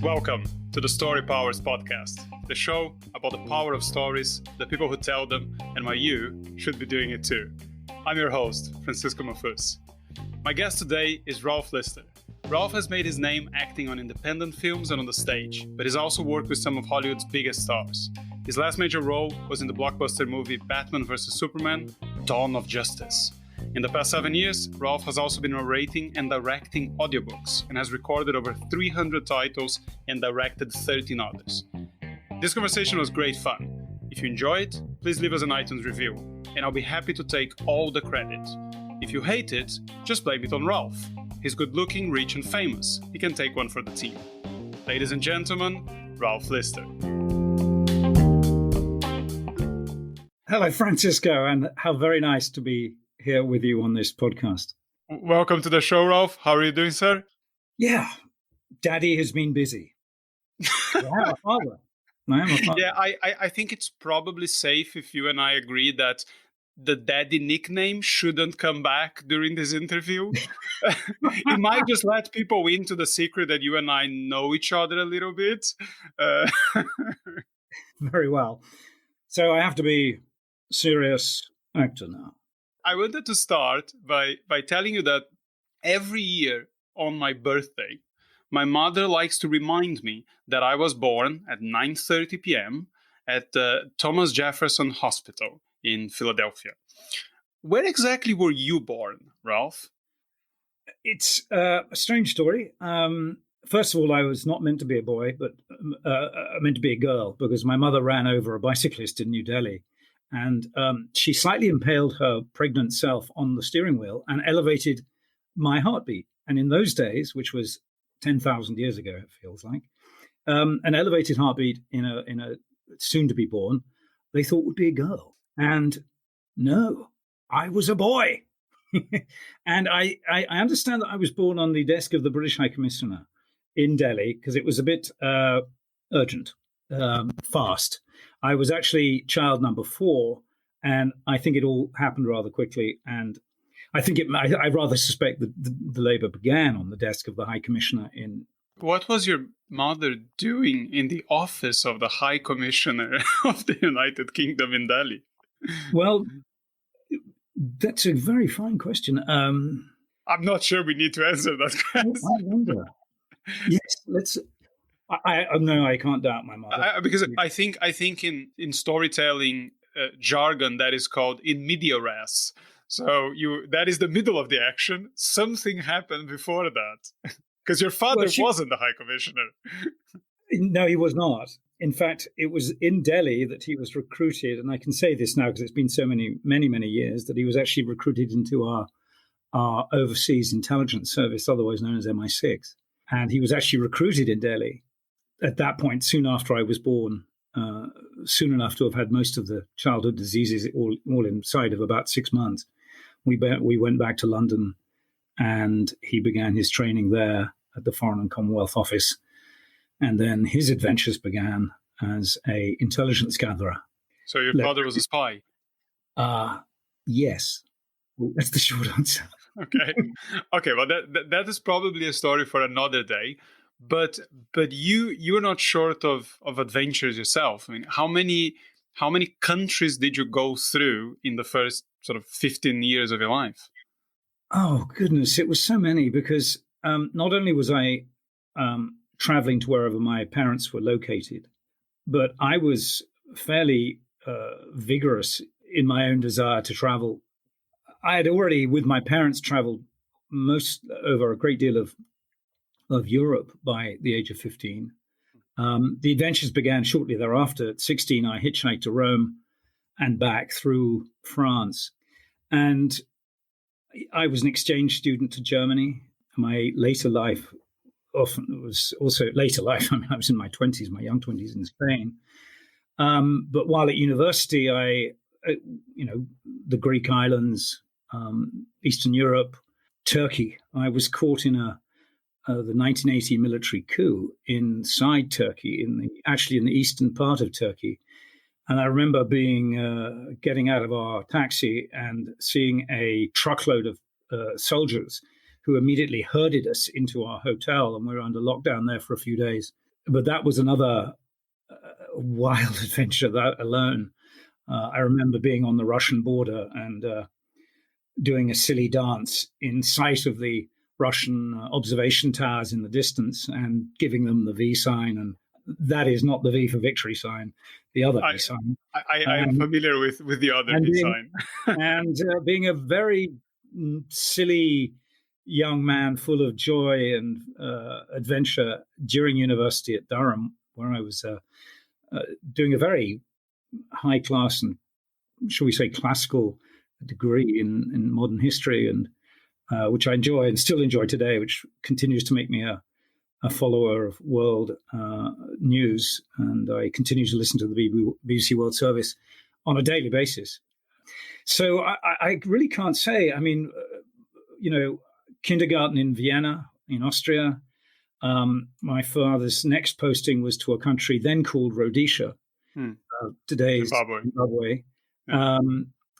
Welcome to the Storypowers Podcast, the show about the power of stories, the people who tell them, and why you should be doing it too. I'm your host, Francisco Mahfuz. My guest today is Ralph Lister. Ralph has made his name acting on independent films and on the stage, but he's also worked with some of Hollywood's biggest stars. His last major role was in the blockbuster movie Batman vs. Superman: Dawn of Justice. In the past 7 years, Ralph has also been narrating and directing audiobooks and has recorded over 300 titles and directed 13 others. This conversation was great fun. If you enjoy it, please leave us an iTunes review, and I'll be happy to take all the credit. If you hate it, just blame it on Ralph. He's good looking, rich, and famous. He can take one for the team. Ladies and gentlemen, Ralph Lister. Hello, Francisco, and how very nice to be here with you on this podcast. Welcome to the show, Ralph. How are you doing, sir? Yeah, Daddy has been busy. I am a father. Yeah, I think it's probably safe if you and I agree that the daddy nickname shouldn't come back during this interview. It might just let people into the secret that you and I know each other a little bit. Very well. So I have to be serious actor now. I wanted to start by telling you that every year on my birthday, my mother likes to remind me that I was born at 9:30 p.m. at Thomas Jefferson Hospital in Philadelphia. Where exactly were you born, Ralph? It's a strange story. First of all, I was not meant to be a boy, but meant to be a girl, because my mother ran over a bicyclist in New Delhi. And she slightly impaled her pregnant self on the steering wheel and elevated my heartbeat. And in those days, which was 10,000 years ago, it feels like, an elevated heartbeat in a soon-to-be-born, they thought would be a girl. And no, I was a boy. And I understand that I was born on the desk of the British High Commissioner in Delhi because it was a bit urgent, fast. I was actually child number 4, and I think it all happened rather quickly. And I think I rather suspect that the labour began on the desk of the High Commissioner in. What was your mother doing in the office of the High Commissioner of the United Kingdom in Delhi? Well, that's a very fine question. I'm not sure we need to answer that question. I wonder. Yes, let's. No, I can't doubt my mother. Because I think in storytelling jargon that is called in media res. So that is the middle of the action. Something happened before that. Because your father wasn't the High Commissioner. No, he was not. In fact, it was in Delhi that he was recruited, and I can say this now because it's been so many years, that he was actually recruited into our overseas intelligence service, otherwise known as MI6. And he was actually recruited in Delhi at that point, soon after I was born, soon enough to have had most of the childhood diseases all inside of about 6 months. We went back to London, and he began his training there at the Foreign and Commonwealth Office. And then his adventures began as an intelligence gatherer. So your father was a spy? Yes. That's the short answer. Okay. Well, that is probably a story for another day. But you're not short of adventures yourself. I mean, how many countries did you go through in the first sort of 15 years of your life? Oh goodness, it was so many, because not only was I traveling to wherever my parents were located, but I was fairly vigorous in my own desire to travel. I had already, with my parents, traveled over a great deal of Europe by the age of 15. The adventures began shortly thereafter. At 16, I hitchhiked to Rome and back through France. And I was an exchange student to Germany. My later life often was also later life. I mean, I was in my 20s, my young 20s in Spain. But while at university, the Greek islands, Eastern Europe, Turkey, I was caught in the 1980 military coup inside Turkey, in the eastern part of Turkey. And I remember getting out of our taxi and seeing a truckload of soldiers who immediately herded us into our hotel, and we were under lockdown there for a few days. but that was another wild adventure that alone. I remember being on the Russian border and doing a silly dance in sight of the Russian observation towers in the distance and giving them the V sign. And that is not the V for victory sign, the other V sign. I am familiar with the other V sign. And being a very silly young man full of joy and adventure during university at Durham, where I was doing a very high class and, shall we say, classical degree in modern history, and which I enjoy and still enjoy today, which continues to make me a follower of world news, and I continue to listen to the BBC World Service on a daily basis. So I really can't say. I mean, kindergarten in Vienna, in Austria. My father's next posting was to a country then called Rhodesia, today's Zimbabwe. Yeah.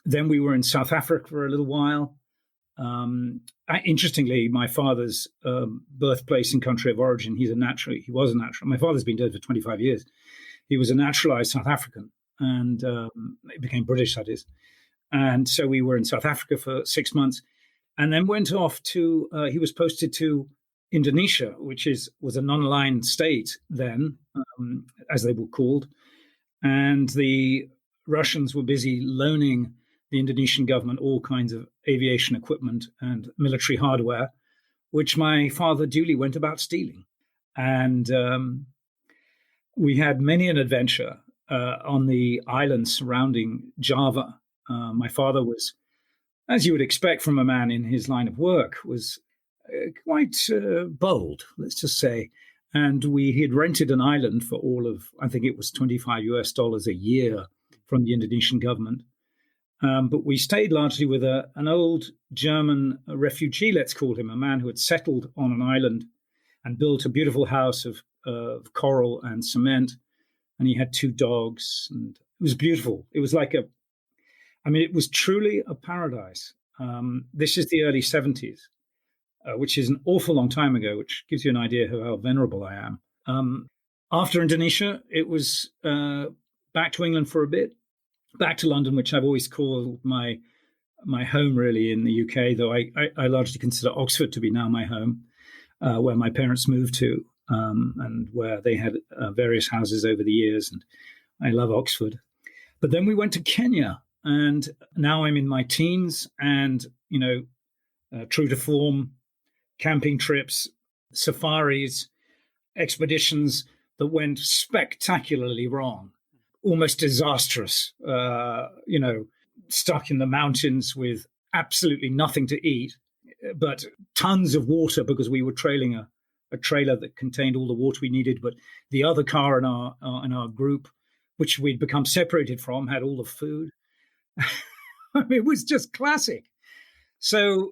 Then we were in South Africa for a little while. Interestingly, my father's birthplace and country of origin, he was a natural. My father's been dead for 25 years. He was a naturalized South African, and it became British, that is. And so we were in South Africa for 6 months, and then went off to, he was posted to Indonesia, which was a non-aligned state then, as they were called. And the Russians were busy loaning the Indonesian government all kinds of aviation equipment and military hardware, which my father duly went about stealing. And we had many an adventure on the islands surrounding Java. My father was, as you would expect from a man in his line of work, was quite bold, let's just say. And he had rented an island for all of, I think it was $25 a year from the Indonesian government. But we stayed largely with an old German refugee, let's call him, a man who had settled on an island and built a beautiful house of coral and cement. And he had 2 dogs, and it was beautiful. It was like it was truly a paradise. This is the early 70s, which is an awful long time ago, which gives you an idea of how venerable I am. After Indonesia, it was back to England for a bit. Back to London, which I've always called my home, really, in the UK, though I largely consider Oxford to be now my home, where my parents moved to, and where they had various houses over the years, and I love Oxford. But then we went to Kenya, and now I'm in my teens, and, true to form, camping trips, safaris, expeditions that went spectacularly wrong. Almost disastrous, stuck in the mountains with absolutely nothing to eat, but tons of water because we were trailing a trailer that contained all the water we needed. But the other car in our group, which we'd become separated from, had all the food. It was just classic. So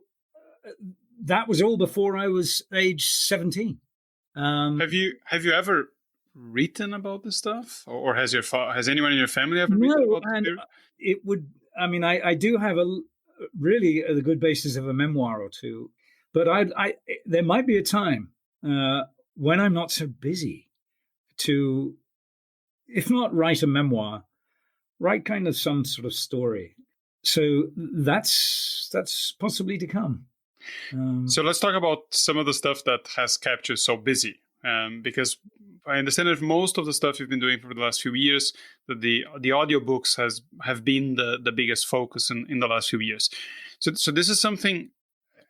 that was all before I was age 17. Have you ever written about this stuff, or has anyone in your family ever written about this? It would. I mean, I do have really a good basis of a memoir or two, but there might be a time when I'm not so busy to, if not write a memoir, write kind of some sort of story. So that's possibly to come. So let's talk about some of the stuff that has kept you so busy. Because I understand that most of the stuff you've been doing for the last few years, that the audiobooks have been the biggest focus in the last few years. So this is something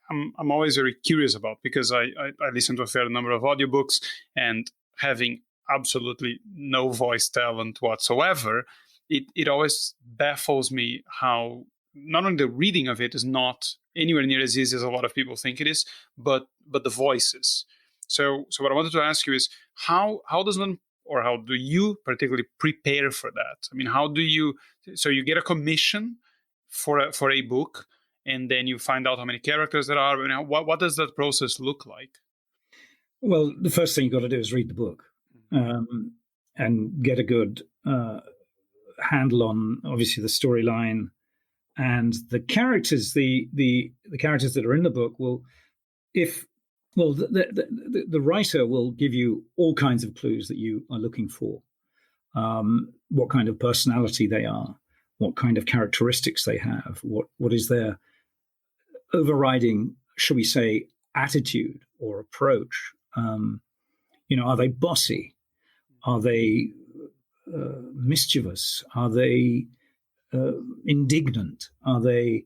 I'm always very curious about, because I listen to a fair number of audiobooks, and having absolutely no voice talent whatsoever, it always baffles me how not only the reading of it is not anywhere near as easy as a lot of people think it is, but the voices. So what I wanted to ask you is how do you particularly prepare for that? I mean, so you get a commission for a book, and then you find out how many characters there are. I mean, what does that process look like? Well, the first thing you've got to do is read the book, and get a good handle on, obviously, the storyline and the characters. The characters that are in the book will, if Well, the writer will give you all kinds of clues that you are looking for. What kind of personality they are, what kind of characteristics they have, what is their overriding, shall we say, attitude or approach. Are they bossy? Are they mischievous? Are they indignant? Are they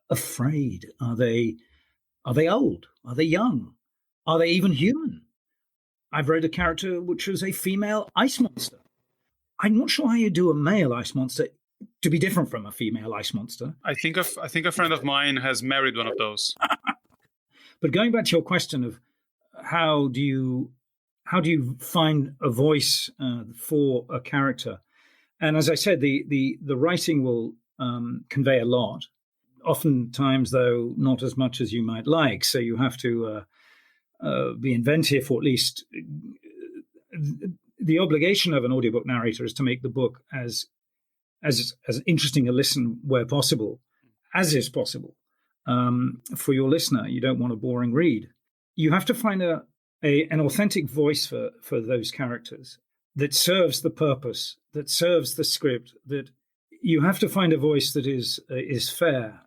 afraid? Are they old? Are they young? Are they even human? I've read a character which was a female ice monster. I'm not sure how you do a male ice monster to be different from a female ice monster. I think a friend of mine has married one of those. But going back to your question of how do you find a voice for a character, and as I said, the writing will convey a lot. Oftentimes, though, not as much as you might like. So you have to be inventive, or at least the obligation of an audiobook narrator is to make the book as interesting a listen where possible, as is possible for your listener. You don't want a boring read. You have to find an authentic voice for those characters that serves the purpose, that serves the script. That you have to find a voice that is fair,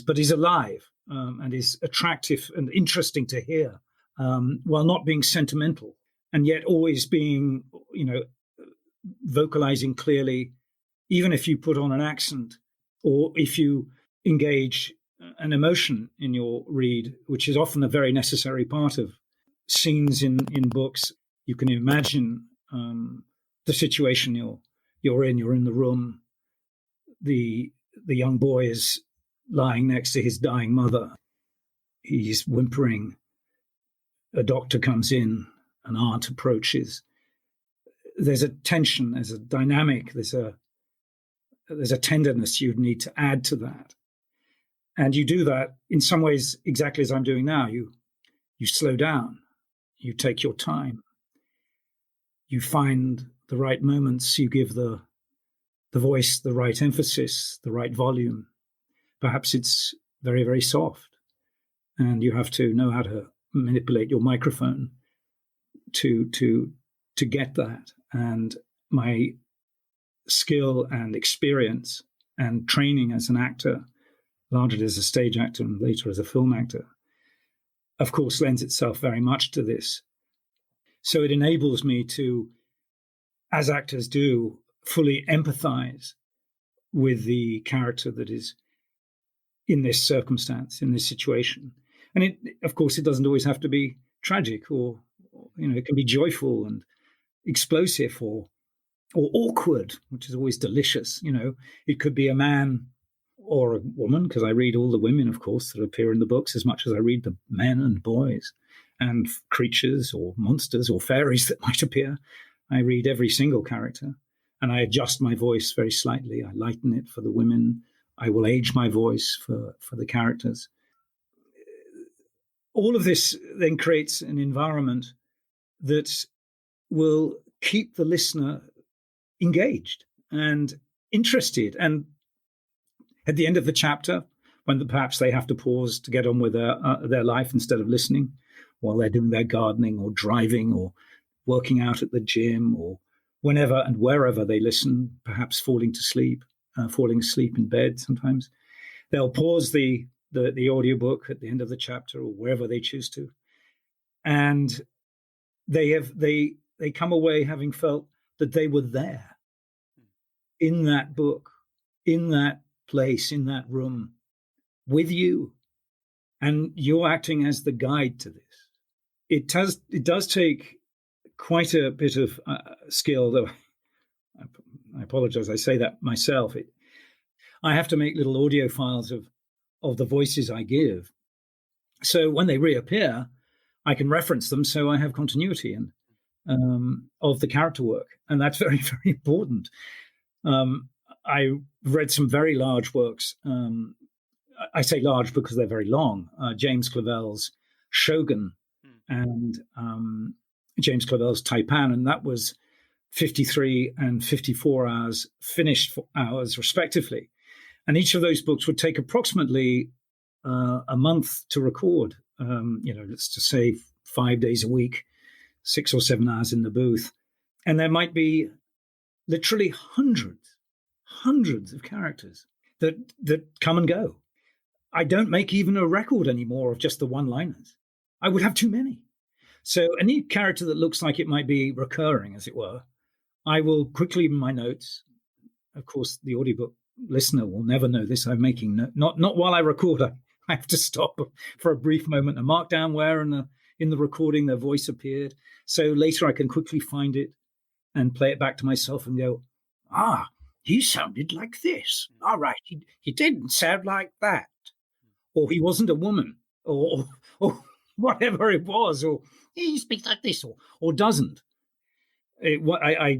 but is alive and is attractive and interesting to hear, while not being sentimental, and yet always being, vocalizing clearly, even if you put on an accent or if you engage an emotion in your read, which is often a very necessary part of scenes in books. You can imagine the situation you're in. You're in the room. The young boy is lying next to his dying mother. He's whimpering. A doctor comes in. An aunt approaches. There's a tension. There's a dynamic. There's a tenderness you'd need to add to that. And you do that in some ways exactly as I'm doing now. You slow down. You take your time. You find the right moments. You give the voice the right emphasis, the right volume. Perhaps it's very, very soft. And you have to know how to manipulate your microphone to get that. And my skill and experience and training as an actor, largely as a stage actor and later as a film actor, of course, lends itself very much to this. So it enables me to, as actors do, fully empathize with the character that is in this circumstance, in this situation. And of course, it doesn't always have to be tragic, or it can be joyful and explosive, or awkward, which is always delicious. It could be a man or a woman, because I read all the women, of course, that appear in the books as much as I read the men and boys and creatures or monsters or fairies that might appear. I read every single character, and I adjust my voice very slightly. I lighten it for the women. I will age my voice for the characters. All of this then creates an environment that will keep the listener engaged and interested. And at the end of the chapter, when perhaps they have to pause to get on with their life instead of listening while they're doing their gardening or driving or working out at the gym or whenever and wherever they listen, perhaps falling asleep in bed sometimes, they'll pause the audiobook at the end of the chapter or wherever they choose to. And they come away having felt that they were there in that book, in that place, in that room with you, and you're acting as the guide to this. It does take quite a bit of skill, though. I apologize, I say that myself. I have to make little audio files of the voices I give, so when they reappear, I can reference them, so I have continuity and of the character work, and that's very, very important. I read some very large works. I say large because they're very long. James Clavell's Shogun and James Clavell's Taipan, and that was 53 and 54 hours, finished hours respectively. And each of those books would take approximately a month to record. Let's just say 5 days a week, 6 or 7 hours in the booth. And there might be literally hundreds of characters that come and go. I don't make even a record anymore of just the one-liners. I would have too many. So any character that looks like it might be recurring, as it were, I will quickly in my notes. Of course, the audiobook listener will never know this. I'm making not while I record. I have to stop for a brief moment and mark down where in the recording their voice appeared. So later I can quickly find it and play it back to myself and go, he sounded like this. All right, he didn't sound like that. Or he wasn't a woman, or whatever it was, or he speaks like this, or doesn't. I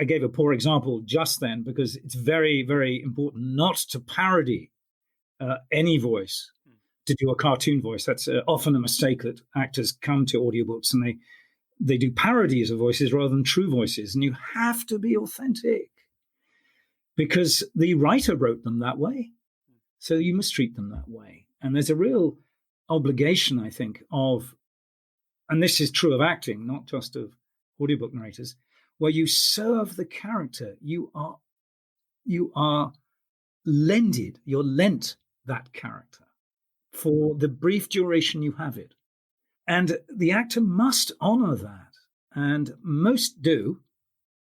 gave a poor example just then because it's very, very important not to parody any voice, to do a cartoon voice. That's often a mistake that actors come to audiobooks and they do parodies of voices rather than true voices. And you have to be authentic because the writer wrote them that way. So you must treat them that way. And there's a real obligation, I think, and this is true of acting, not just of audiobook narrators, where you serve the character. You are lended, you're lent that character for the brief duration you have it. And the actor must honor that. And most do.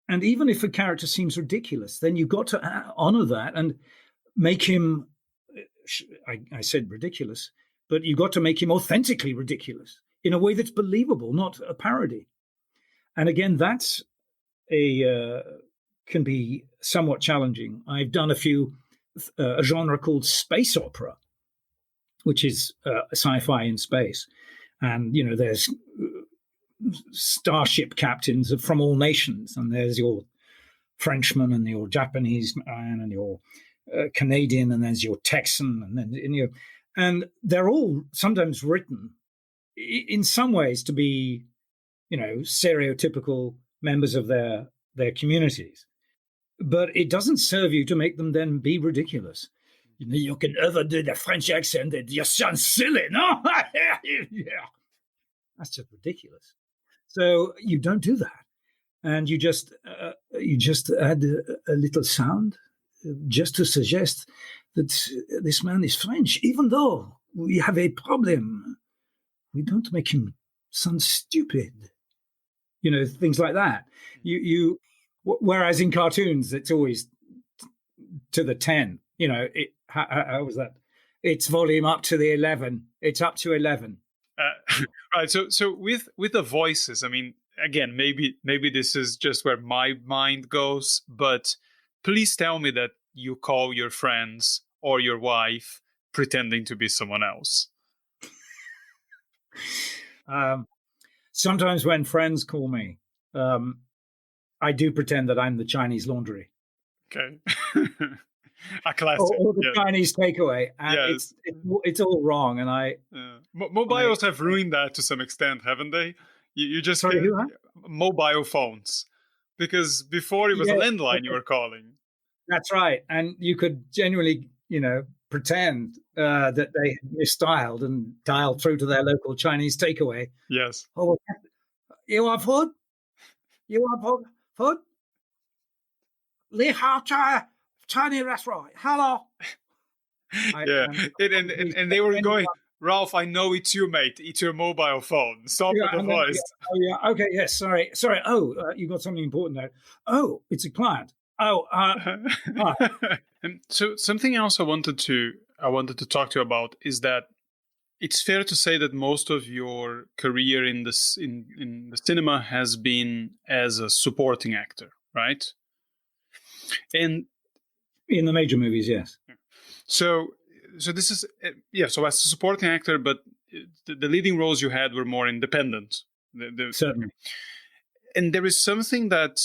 And even if a character seems ridiculous, then you've got to honor that and make him, I said ridiculous, but you've got to make him authentically ridiculous in a way that's believable, not a parody. And again, that's can be somewhat challenging. I've done a genre called space opera, which is sci-fi in space. And, there's starship captains from all nations. And there's your Frenchman and your Japanese man and your Canadian, and there's your Texan. And they're all sometimes written in some ways to be, stereotypical members of their communities. But it doesn't serve you to make them then be ridiculous. You can overdo the French accent and you sound silly, no? Yeah. That's just ridiculous. So you don't do that. And you just add a little sound just to suggest that this man is French, even though we have a problem. We don't make him sound stupid. Things like that. Whereas in cartoons, it's always to the 10. How was that? It's volume up to the 11. It's up to 11. Right. So with the voices, I mean, again, maybe this is just where my mind goes, but please tell me that you call your friends or your wife pretending to be someone else. Sometimes when friends call me, I do pretend that I'm the Chinese laundry. Okay. A classic. Or the Chinese takeaway. And it's all wrong. And mobiles have ruined that to some extent, haven't they? You just Sorry, who? Mobile phones. Because before it was a landline you were calling. That's right. And you could genuinely, pretend that they had misdialed and dialed through to their local Chinese takeaway. Yes. Oh, you want food? You want food? Li Hao Chinese restaurant. Hello. And they were going, Ralph, I know it's you, mate. It's your mobile phone. Stop with the voice. Okay. Yes. Sorry. Oh, you got something important there. Oh, it's a client. And so something else I wanted to talk to you about is that it's fair to say that most of your career in the cinema has been as a supporting actor, right? And in the major movies, yes. So this is so as a supporting actor, but the leading roles you had were more independent. Certainly. And there is something that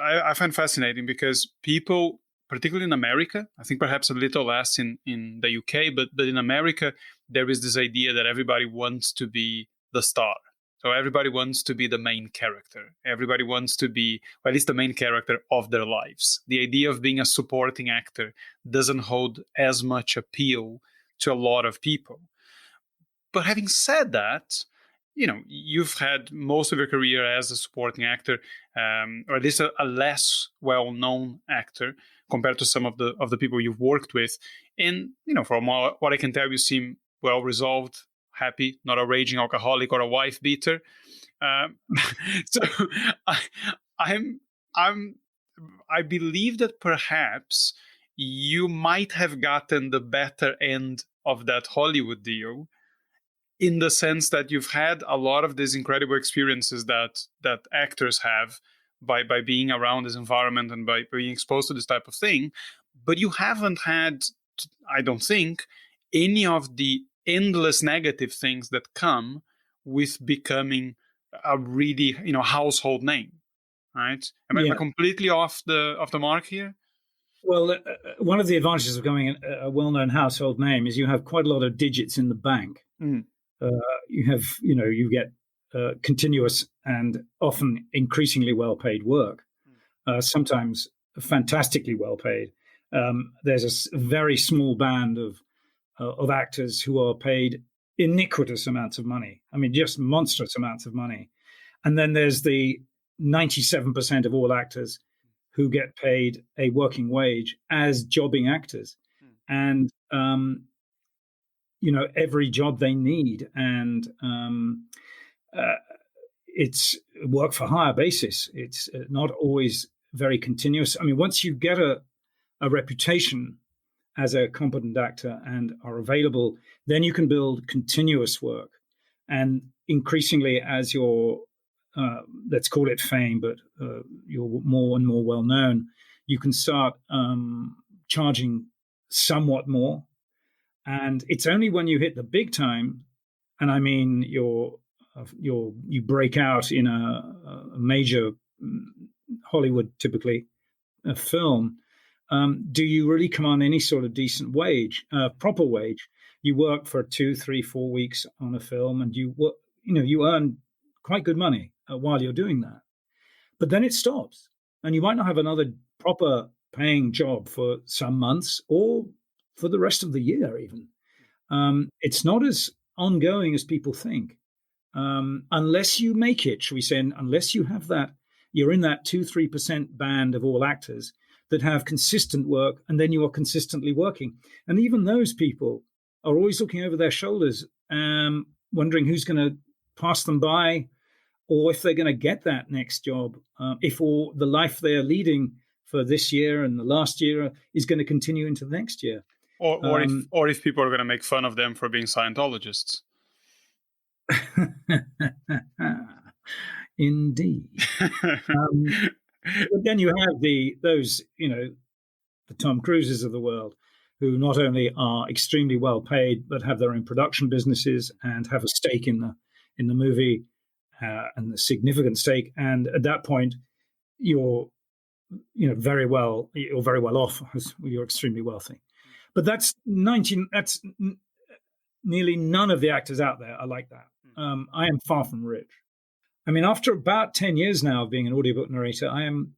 I find fascinating because people, particularly in America, I think perhaps a little less in the UK, but in America, there is this idea that everybody wants to be the star. So everybody wants to be the main character. Everybody wants to be, or at least the main character of their lives. The idea of being a supporting actor doesn't hold as much appeal to a lot of people. But having said that, you've had most of your career as a supporting actor, or at least a less well-known actor compared to some of the people you've worked with. And, from what I can tell, you seem well-resolved, happy, not a raging alcoholic or a wife beater. So I believe that perhaps you might have gotten the better end of that Hollywood deal, in the sense that you've had a lot of these incredible experiences that actors have by being around this environment and by being exposed to this type of thing. But you haven't had, I don't think, any of the endless negative things that come with becoming a really, household name, right? Am I completely off the mark here? Well, one of the advantages of becoming a well-known household name is you have quite a lot of digits in the bank. Mm. You get continuous and often increasingly well-paid work, sometimes fantastically well-paid. There's a very small band of actors who are paid iniquitous amounts of money. I mean, just monstrous amounts of money. And then there's the 97% of all actors who get paid a working wage as jobbing actors. And every job they need, and it's work for hire basis. It's not always very continuous. I mean, once you get a reputation as a competent actor and are available, then you can build continuous work. And increasingly, as your let's call it fame, but you're more and more well known, you can start charging somewhat more. And it's only when you hit the big time, and I mean you break out in a major Hollywood, typically a film, do you really command any sort of decent wage, proper wage? You work for 2, 3, 4 weeks on a film, and you earn quite good money while you're doing that. But then it stops, and you might not have another proper paying job for some months or for the rest of the year even. It's not as ongoing as people think. Unless you make it, shall we say, unless you have that, you're in that 2-3% band of all actors that have consistent work, and then you are consistently working. And even those people are always looking over their shoulders, wondering who's going to pass them by, or if they're going to get that next job, if all the life they're leading for this year and the last year is going to continue into the next year. Or if people are going to make fun of them for being Scientologists. Indeed. But then you have those the Tom Cruises of the world, who not only are extremely well paid, but have their own production businesses and have a stake in the movie, and a significant stake. And at that point, you're very well off. You're extremely wealthy. But that's nearly none of the actors out there are like that. I am far from rich. I mean, after about 10 years now of being an audiobook narrator, I am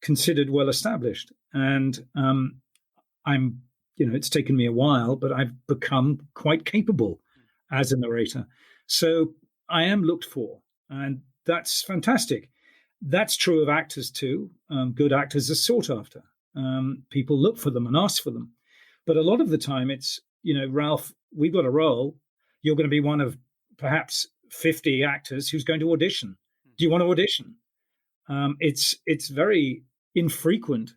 considered well established. And I'm, it's taken me a while, but I've become quite capable as a narrator. So I am looked for, and that's fantastic. That's true of actors too. Good actors are sought after. People look for them and ask for them. But a lot of the time it's, Ralph, we've got a role. You're going to be one of perhaps 50 actors who's going to audition. Do you want to audition? It's very infrequent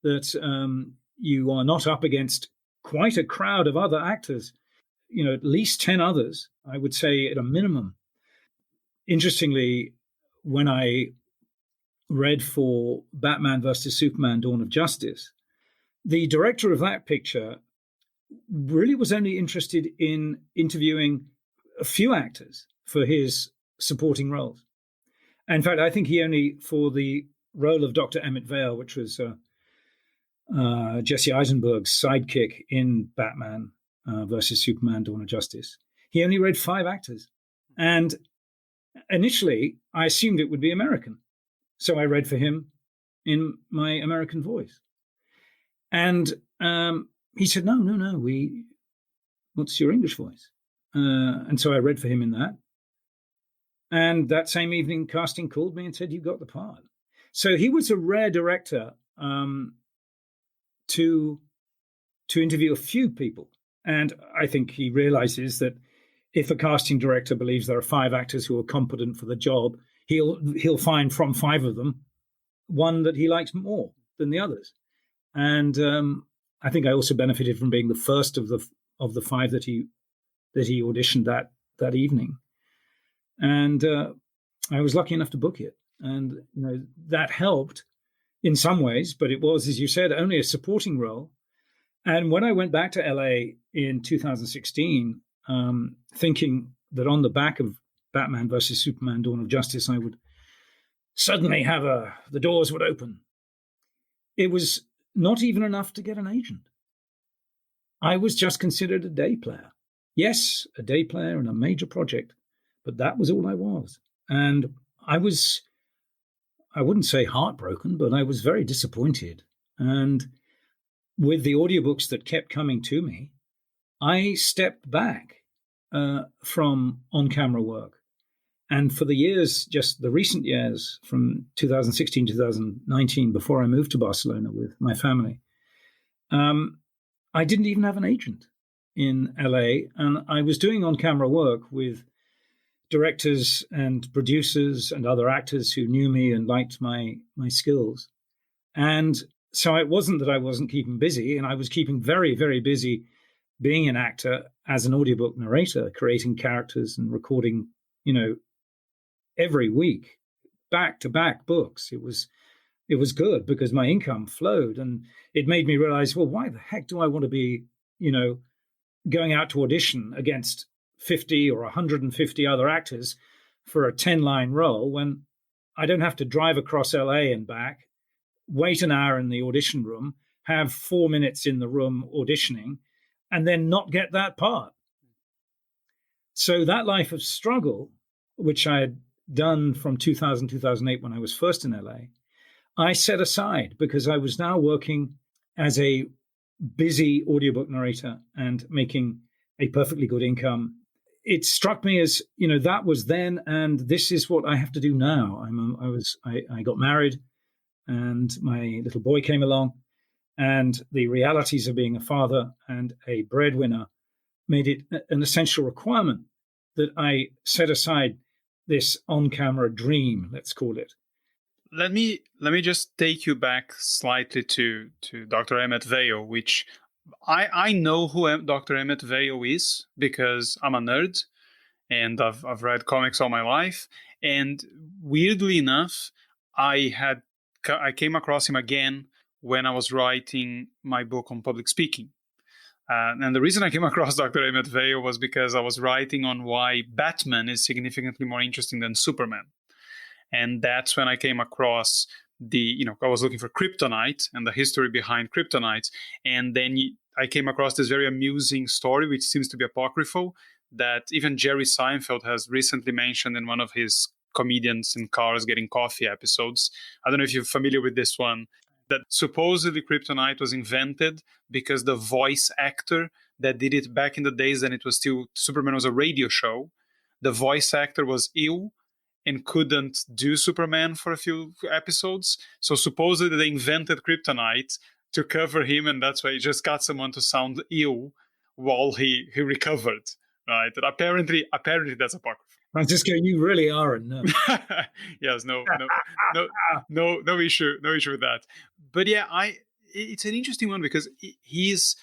that you are not up against quite a crowd of other actors, at least 10 others, I would say at a minimum. Interestingly, when I read for Batman versus Superman, Dawn of Justice, the director of that picture really was only interested in interviewing a few actors for his supporting roles. In fact, I think he only, for the role of Dr. Emmet Vale, which was Jesse Eisenberg's sidekick in Batman versus Superman, Dawn of Justice, he only read 5 actors. And initially, I assumed it would be American. So I read for him in my American voice. And he said, no, what's your English voice? And so I read for him in that. And that same evening, casting called me and said, you got the part. So he was a rare director to interview a few people. And I think he realizes that if a casting director believes there are 5 actors who are competent for the job, he'll find from 5 of them one that he likes more than the others. And I think I also benefited from being the first of the 5 that he auditioned that evening. And I was lucky enough to book it. And that helped in some ways, but it was, as you said, only a supporting role. And when I went back to LA in 2016, thinking that on the back of Batman versus Superman: Dawn of Justice, I would suddenly have the doors would open. It was not even enough to get an agent. I was just considered a day player. Yes, a day player in a major project, but that was all I was. And I wouldn't say heartbroken, but I was very disappointed. And with the audiobooks that kept coming to me, I stepped back from on-camera work. And for the years, just the recent years, from 2016 to 2019, before I moved to Barcelona with my family, I didn't even have an agent in LA. And I was doing on-camera work with directors and producers and other actors who knew me and liked my skills. And so it wasn't that I wasn't keeping busy, and I was keeping very, very busy being an actor as an audiobook narrator, creating characters and recording, every week, back-to-back books. It was good because my income flowed, and it made me realize, well, why the heck do I want to be, going out to audition against 50 or 150 other actors for a 10-line role when I don't have to drive across LA and back, wait an hour in the audition room, have 4 minutes in the room auditioning, and then not get that part. So that life of struggle, which I had done from 2000, 2008 when I was first in LA, I set aside because I was now working as a busy audiobook narrator and making a perfectly good income. It struck me as, that was then, and this is what I have to do now. I got married, and my little boy came along, and the realities of being a father and a breadwinner made it an essential requirement that I set aside this on-camera dream, let's call it. Let me just take you back slightly to Dr. Emmet Vale, which I know who Dr. Emmet Vale is because I'm a nerd and I've read comics all my life. And weirdly enough, I came across him again when I was writing my book on public speaking. And the reason I came across Dr. Emmet Vale was because I was writing on why Batman is significantly more interesting than Superman. And that's when I came across I was looking for kryptonite and the history behind kryptonite. And then I came across this very amusing story, which seems to be apocryphal, that even Jerry Seinfeld has recently mentioned in one of his comedians in cars getting coffee episodes. I don't know if you're familiar with this one, that supposedly kryptonite was invented because the voice actor that did it back in the days when it was still Superman was a radio show, the voice actor was ill and couldn't do Superman for a few episodes. So supposedly they invented kryptonite to cover him, and that's why he just got someone to sound ill while he recovered. Right? And apparently that's apocryphal. Francisco, you really are a nerd. Yes, no issue with that. But yeah, it's an interesting one because he's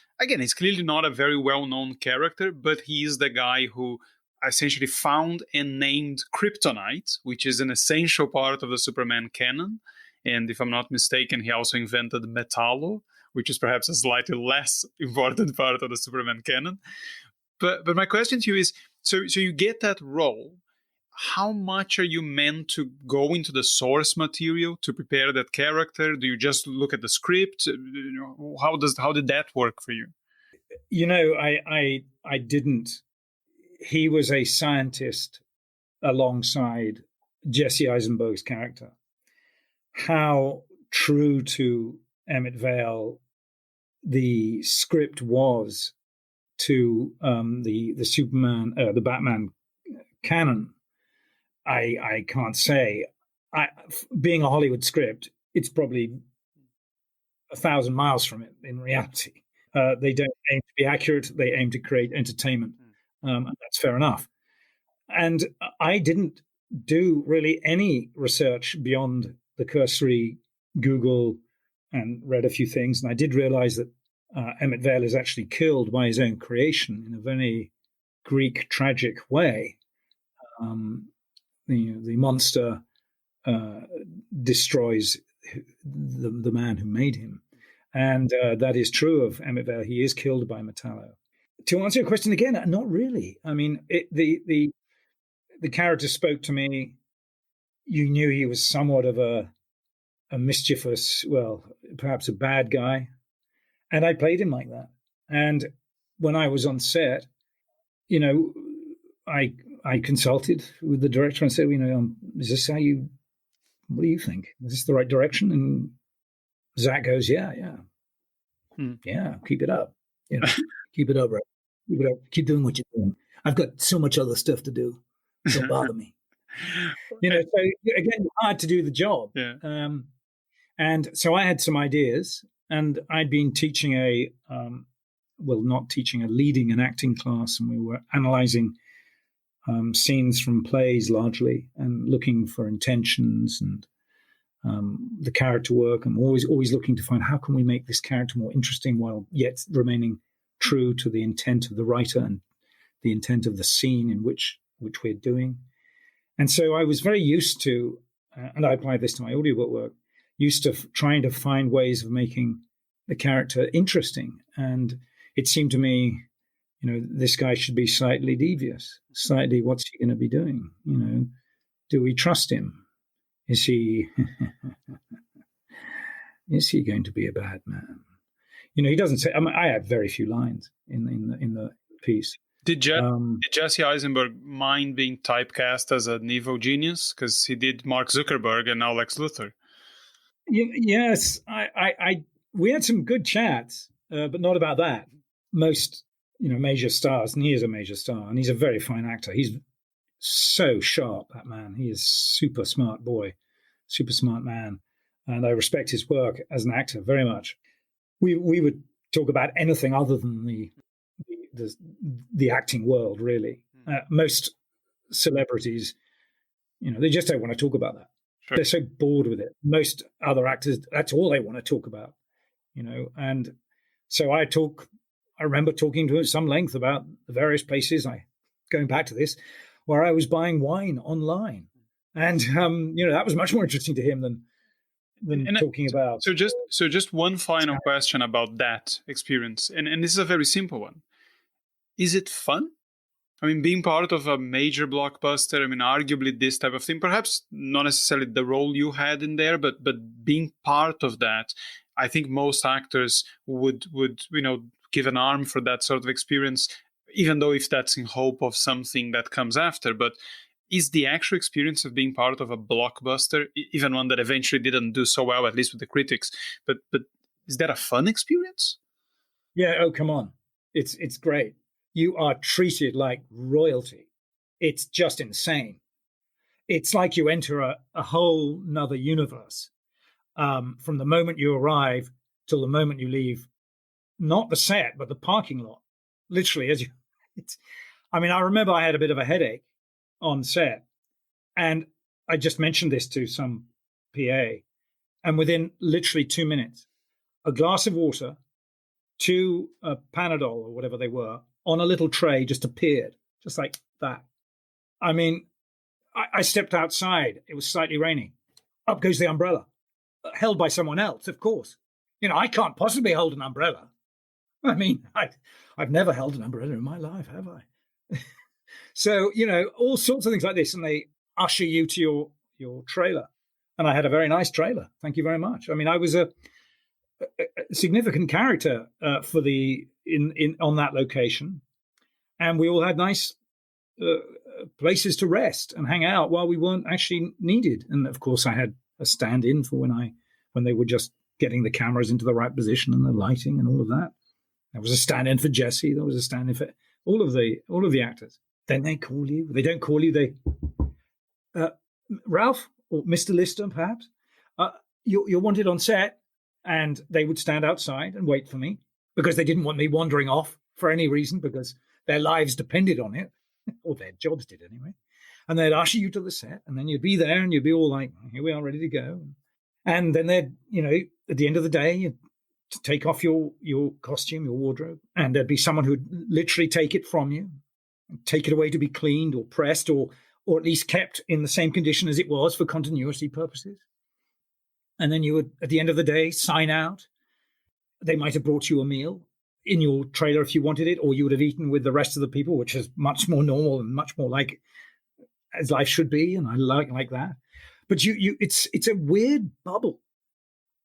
clearly not a very well-known character, but he is the guy who essentially found and named kryptonite, which is an essential part of the Superman canon. And if I'm not mistaken, he also invented metallo, which is perhaps a slightly less important part of the Superman canon. But my question to you is, so you get that role. How much are you meant to go into the source material to prepare that character? Do you just look at the script? How did that work for you? I didn't. He was a scientist alongside Jesse Eisenberg's character. How true to Emmet Vale the script was to the Superman, the Batman canon, I can't say. Being a Hollywood script, it's probably 1,000 miles from it in reality. They don't aim to be accurate. They aim to create entertainment. And that's fair enough. And I didn't do really any research beyond the cursory Google and read a few things. And I did realize that Emmet Vale is actually killed by his own creation in a very Greek tragic way. The monster destroys the man who made him. And that is true of Emmet Vale. He is killed by Metallo. To answer your question again, not really. I mean, the character spoke to me. You knew he was somewhat of a mischievous, well, perhaps a bad guy. And I played him like that. And when I was on set, I consulted with the director and said, is this what do you think? Is this the right direction? And Zach goes, yeah. Yeah, keep it up. Keep it up, right? Keep it up. Keep doing what you're doing. I've got so much other stuff to do. Don't bother me. So again, hard to do the job. Yeah. And so I had some ideas, and I'd been teaching leading an acting class, and we were analyzing scenes from plays largely and looking for intentions and the character work. I'm always looking to find how can we make this character more interesting while yet remaining true to the intent of the writer and the intent of the scene in which we're doing. And so I was very used to, and I applied this to my audiobook work, used to trying to find ways of making the character interesting. And it seemed to me, this guy should be slightly devious, slightly, what's he going to be doing? Do we trust him? Is he going to be a bad man? He doesn't say. I have very few lines in the piece. Did Jesse Eisenberg mind being typecast as an evil genius? Because he did Mark Zuckerberg and now Lex Luthor. Yes, we had some good chats, but not about that. Most major stars, and he is a major star, and he's a very fine actor. He's so sharp, that man. He is super smart boy, super smart man, and I respect his work as an actor very much. We would talk about anything other than the acting world, really. Most celebrities, they just don't want to talk about that. Sure. They're so bored with it. Most other actors, that's all they want to talk about, And so I remember talking to him at some length about the various places, going back to this, where I was buying wine online. And, that was much more interesting to him than talking about. So just one final question about that experience. And this is a very simple one. Is it fun? I mean, being part of a major blockbuster, arguably this type of thing, perhaps not necessarily the role you had in there, but being part of that, I think most actors would give an arm for that sort of experience, even though if that's in hope of something that comes after. But is the actual experience of being part of a blockbuster, even one that eventually didn't do so well, at least with the critics, but is that a fun experience? Yeah, oh, come on. It's great. You are treated like royalty. It's just insane. It's like you enter a whole nother universe from the moment you arrive till the moment you leave, not the set, but the parking lot. Literally, I remember I had a bit of a headache on set, and I just mentioned this to some PA, and within literally 2 minutes, a glass of water, 2 Panadol or whatever they were, on a little tray just appeared, just like that. I stepped outside. It was slightly raining. Up goes the umbrella, held by someone else, of course. I can't possibly hold an umbrella. I've never held an umbrella in my life, have I? So, all sorts of things like this, and they usher you to your trailer. And I had a very nice trailer. Thank you very much. I was a significant character on that location, and we all had nice places to rest and hang out while we weren't actually needed. And of course, I had a stand-in for when they were just getting the cameras into the right position and the lighting and all of that. There was a stand-in for Jesse. There was a stand-in for all of the actors. Then they call you. They don't call you. They Ralph or Mr. Lister, perhaps. You're wanted on set, and they would stand outside and wait for me because they didn't want me wandering off for any reason because their lives depended on it, or their jobs did anyway. And they'd usher you to the set, and then you'd be there, and you'd be all like, "Here we are, ready to go." And then they'd, at the end of the day, you'd take off your costume, your wardrobe, and there'd be someone who'd literally take it from you, take it away to be cleaned or pressed, or at least kept in the same condition as it was for continuity purposes. And then you would, at the end of the day, sign out. They might have brought you a meal in your trailer if you wanted it, or you would have eaten with the rest of the people, which is much more normal and much more like as life should be. And I like that. But it's a weird bubble.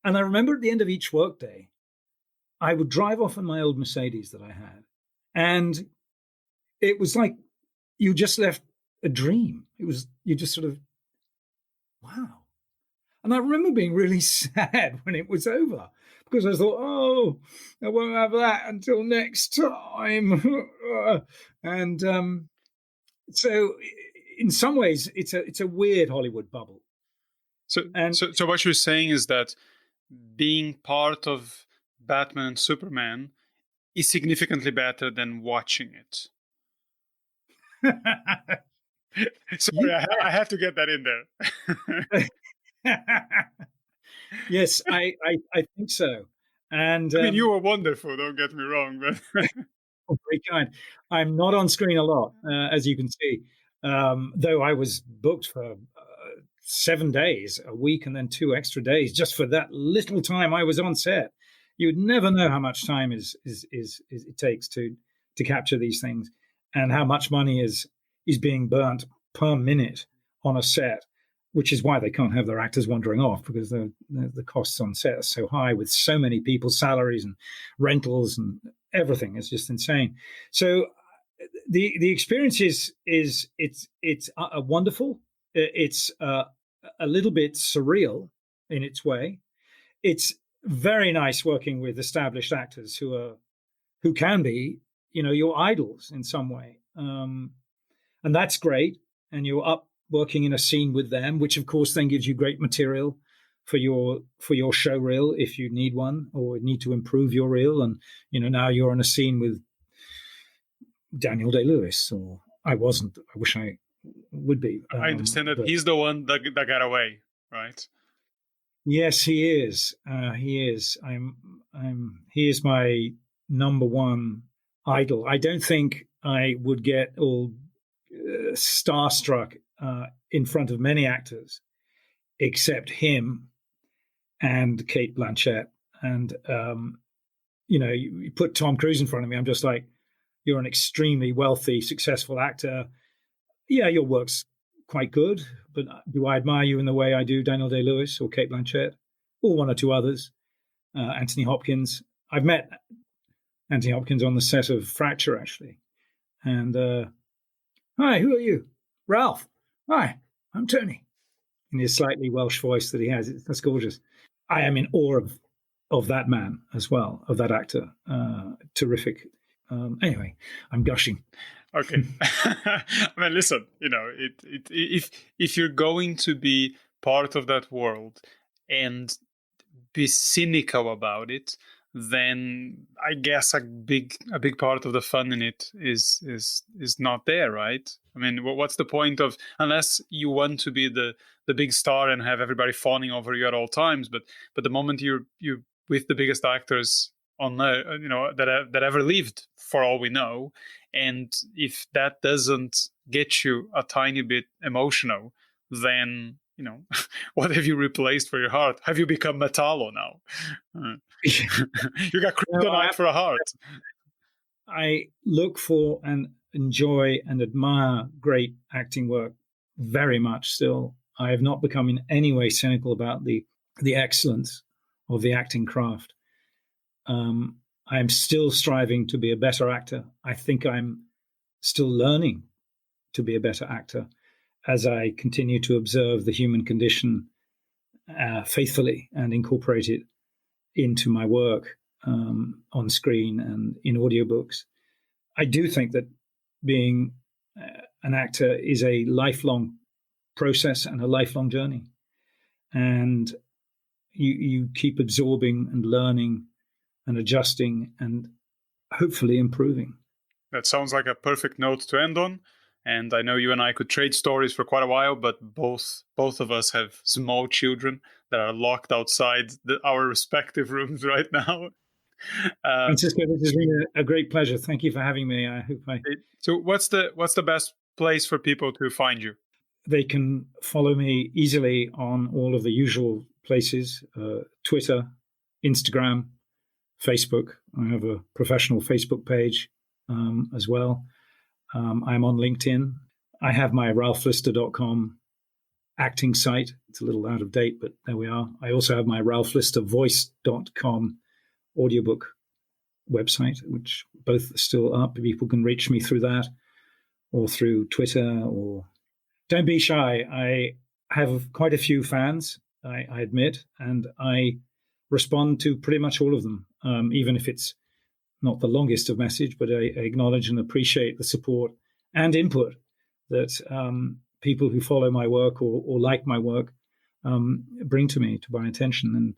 And I remember at the end of each workday, I would drive off in my old Mercedes that I had. And it was like you just left a dream. You just sort of, wow. And I remember being really sad when it was over because I thought, oh, I won't have that until next time. And so in some ways, it's a weird Hollywood bubble. So what you're saying is that being part of Batman and Superman is significantly better than watching it. Sorry, I have to get that in there. Yes, I think so. And I mean, you were wonderful, don't get me wrong, but oh, very kind. I'm not on screen a lot, as you can see, though I was booked for 7 days a week and then 2 extra days just for that little time I was on set. You would never know how much time it takes to capture these things, and how much money is being burnt per minute on a set, which is why they can't have their actors wandering off, because the costs on set are so high with so many people's salaries and rentals and everything. It's just insane. So the experience is it's wonderful. It's a little bit surreal in its way. It's very nice working with established actors who can be, your idols in some way. And that's great. And you're up working in a scene with them, which of course then gives you great material for your show reel if you need one or need to improve your reel. And, now you're in a scene with Daniel Day-Lewis, or I wasn't. I wish I would be. I understand that he's the one that got away, right? Yes, he is. He is. He is my number one idol. I don't think I would get all starstruck in front of many actors, except him and Cate Blanchett. And you put Tom Cruise in front of me, I'm just like, you're an extremely wealthy, successful actor. Yeah, your work's quite good, but do I admire you in the way I do Daniel Day-Lewis or Cate Blanchett or one or two others? Anthony Hopkins. I've met Anthony Hopkins on the set of Fracture, actually. And, hi, who are you? Ralph. Hi, I'm Tony. In his slightly Welsh voice that he has. That's gorgeous. I am in awe of that man as well, of that actor. Terrific. Anyway, I'm gushing. Okay. I mean, listen, if you're going to be part of that world and be cynical about it, then I guess a big part of the fun in it is not there, right? I mean, what's the point of, unless you want to be the big star and have everybody fawning over you at all times, but the moment you're with the biggest actors on that ever lived, for all we know, and if that doesn't get you a tiny bit emotional, then what have you replaced for your heart? Have you become Metallo now? You got kryptonite for a heart. I look for and enjoy and admire great acting work very much still. I have not become in any way cynical about the excellence of the acting craft. I am still striving to be a better actor. I think I'm still learning to be a better actor as I continue to observe the human condition faithfully and incorporate it into my work. on screen and in audiobooks. I do think that being an actor is a lifelong process and a lifelong journey. And you keep absorbing and learning and adjusting and hopefully improving. That sounds like a perfect note to end on. And I know you and I could trade stories for quite a while, but both of us have small children that are locked outside our respective rooms right now. Francisco, this has been a great pleasure. Thank you for having me. So what's the best place for people to find you? They can follow me easily on all of the usual places, Twitter, Instagram, Facebook. I have a professional Facebook page as well. I'm on LinkedIn. I have my ralphlister.com acting site. It's a little out of date, but there we are. I also have my ralphlistervoice.com audiobook website, which both are still up. People can reach me through that or through Twitter. Or don't be shy. I have quite a few fans, I admit, and I respond to pretty much all of them, even if it's not the longest of message, but I acknowledge and appreciate the support and input that people who follow my work or like my work bring to me, to my attention. And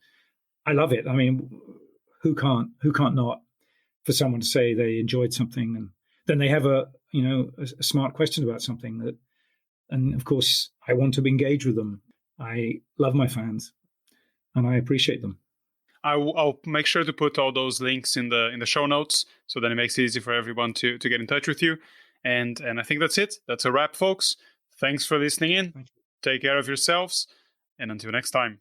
I love it. I mean, who can't not, for someone to say they enjoyed something and then they have a smart question about something and of course I want to engage with them. I love my fans and I appreciate them. I'll make sure to put all those links in the show notes, so that it makes it easy for everyone to get in touch with you. And I think that's it. That's a wrap, folks. Thanks for listening in. Take care of yourselves, and until next time.